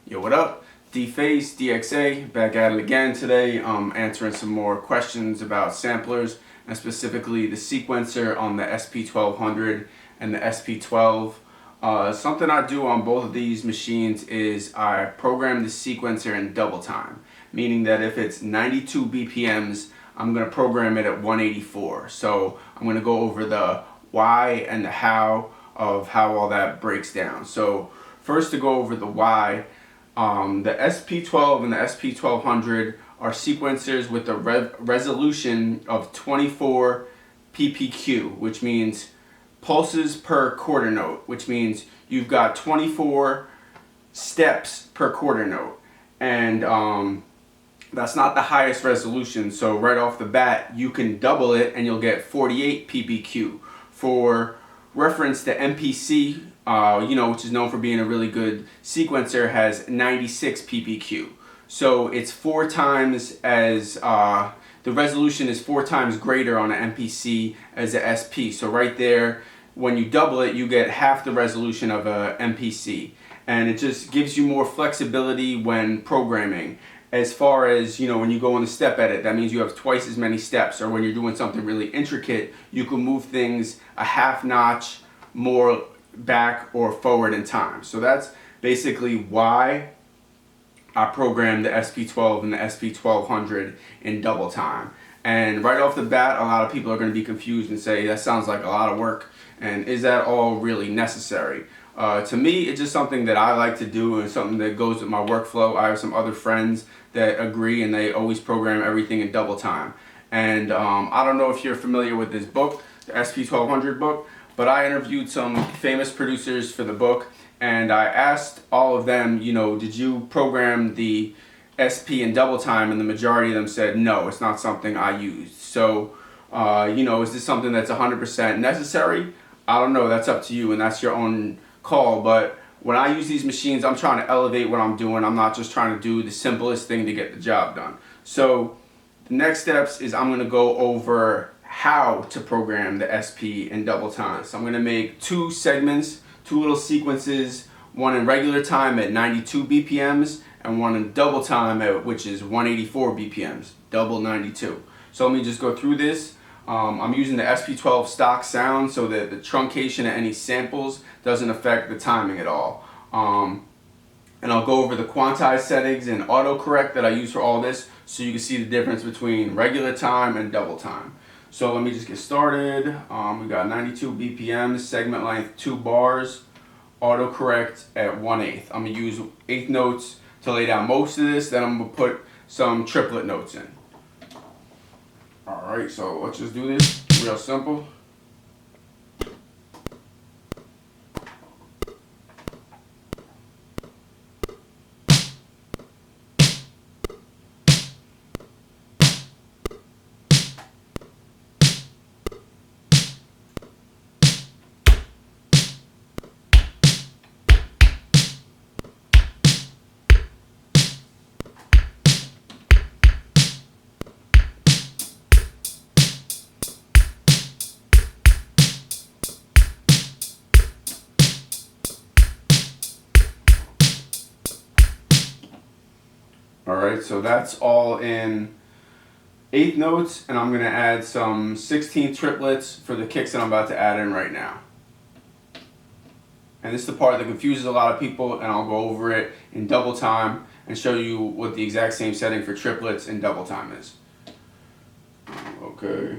Yo, what up? DFACE, DXA, back at it again today, answering some more questions about samplers, and specifically the sequencer on the SP1200 and the SP12. Something I do on both of these machines is I program the sequencer in double time, meaning that if it's 92 BPMs, I'm going to program it at 184. So I'm going to go over the why and the how of how all that breaks down. So first, to go over the why, the SP12 and the SP1200 are sequencers with a resolution of 24 ppq, which means pulses per quarter note, which means you've got 24 steps per quarter note. And that's not the highest resolution, so right off the bat you can double it and you'll get 48 ppq. For reference, the MPC, which is known for being a really good sequencer, has 96 ppq. So it's 4 times as, the resolution is 4 times greater on an MPC as a SP. So right there, when you double it, you get half the resolution of a MPC. And it just gives you more flexibility when programming. As far as, when you go in the step edit, that means you have twice as many steps. Or when you're doing something really intricate, you can move things a half notch more back or forward in time. So that's basically why I programmed the SP12 and the SP1200 in double time. And right off the bat, a lot of people are going to be confused and say, that sounds like a lot of work, and is that all really necessary? To me, it's just something that I like to do and something that goes with my workflow. I have some other friends that agree, and they always program everything in double time. And I don't know if you're familiar with this book, the SP1200 book, but I interviewed some famous producers for the book, and I asked all of them, did you program the SP in double time? And the majority of them said, no, it's not something I used. So, is this something that's 100% necessary? I don't know, that's up to you, and that's your own call. But when I use these machines, I'm trying to elevate what I'm doing. I'm not just trying to do the simplest thing to get the job done. So the next steps is I'm going to go over how to program the SP in double time. So I'm going to make 2 segments, 2 little sequences, one in regular time at 92 BPMs and one in double time which is 184 BPMs, double 92. So let me just go through this. I'm using the SP12 stock sound so that the truncation of any samples doesn't affect the timing at all. And I'll go over the quantized settings and autocorrect that I use for all this so you can see the difference between regular time and double time. So let me just get started. We got 92 BPM, segment length 2 bars, autocorrect at 1/8. I'm going to use 1/8 notes to lay down most of this, then I'm going to put some triplet notes in. Alright, so let's just do this real simple. Alright, so that's all in 1/8 notes, and I'm going to add some 16 triplets for the kicks that I'm about to add in right now. And this is the part that confuses a lot of people, and I'll go over it in double time and show you what the exact same setting for triplets in double time is. Okay.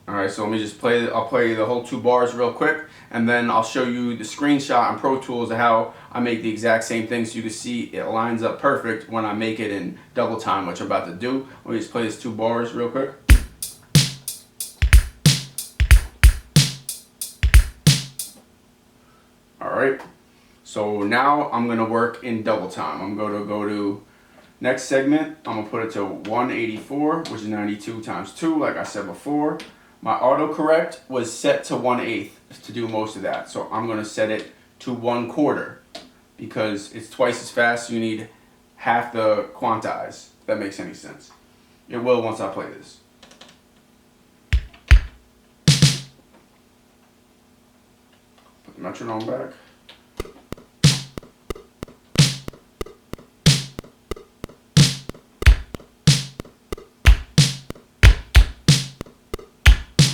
Alright, so let me just I'll play the whole 2 bars real quick, and then I'll show you the screenshot on Pro Tools of how I make the exact same thing so you can see it lines up perfect when I make it in double time, which I'm about to do. Let me just play this 2 bars real quick. Alright, so now I'm going to work in double time. I'm going to go to next segment. I'm going to put it to 184, which is 92 times 2, like I said before. My autocorrect was set to 1/8 to do most of that, so I'm going to set it to 1/4 because it's twice as fast. So you need half the quantize, if that makes any sense. It will once I play this. Put the metronome back.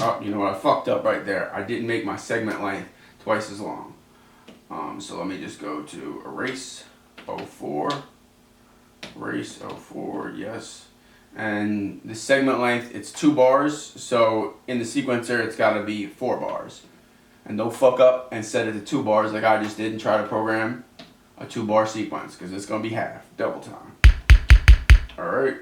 Oh, you know what? I fucked up right there. I didn't make my segment length twice as long. So let me just go to erase 04. Erase 04, yes. And the segment length, it's 2 bars. So in the sequencer, it's got to be 4 bars. And don't fuck up and set it to 2 bars like I just did and try to program a 2-bar sequence, because it's going to be half, double time. Alright.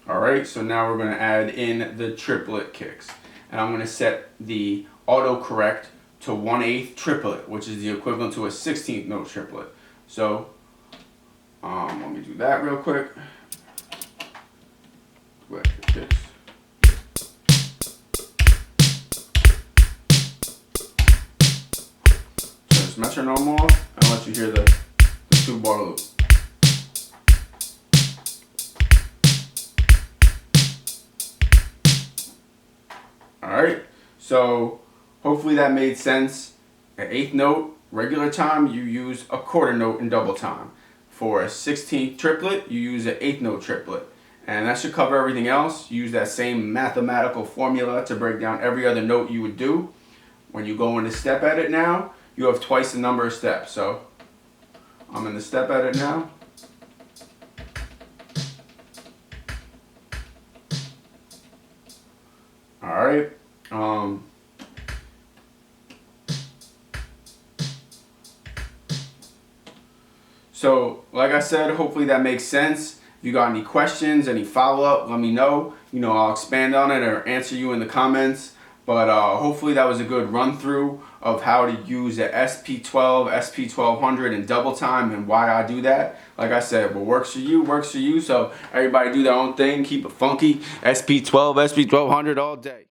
Alright, so now we're going to add in the triplet kicks. And I'm going to set the autocorrect to 1/8 triplet, which is the equivalent to a 16th note triplet. So, let me do that real quick. Turn this metronome off and let you hear the 2-bar loop. Alright, so hopefully that made sense. At 8th note, regular time, you use a 1/4 note in double time. For a 16th triplet, you use an 8th note triplet. And that should cover everything else. You use that same mathematical formula to break down every other note you would do. When you go into step edit now, you have twice the number of steps. So I'm in the step edit now. Alright. So, like I said, hopefully that makes sense. If you got any questions, any follow-up, let me know. You know, I'll expand on it or answer you in the comments. But hopefully that was a good run-through of how to use the SP12, SP1200 in double time and why I do that. Like I said, what works for you, works for you. So everybody do their own thing. Keep it funky. SP12, SP1200 all day.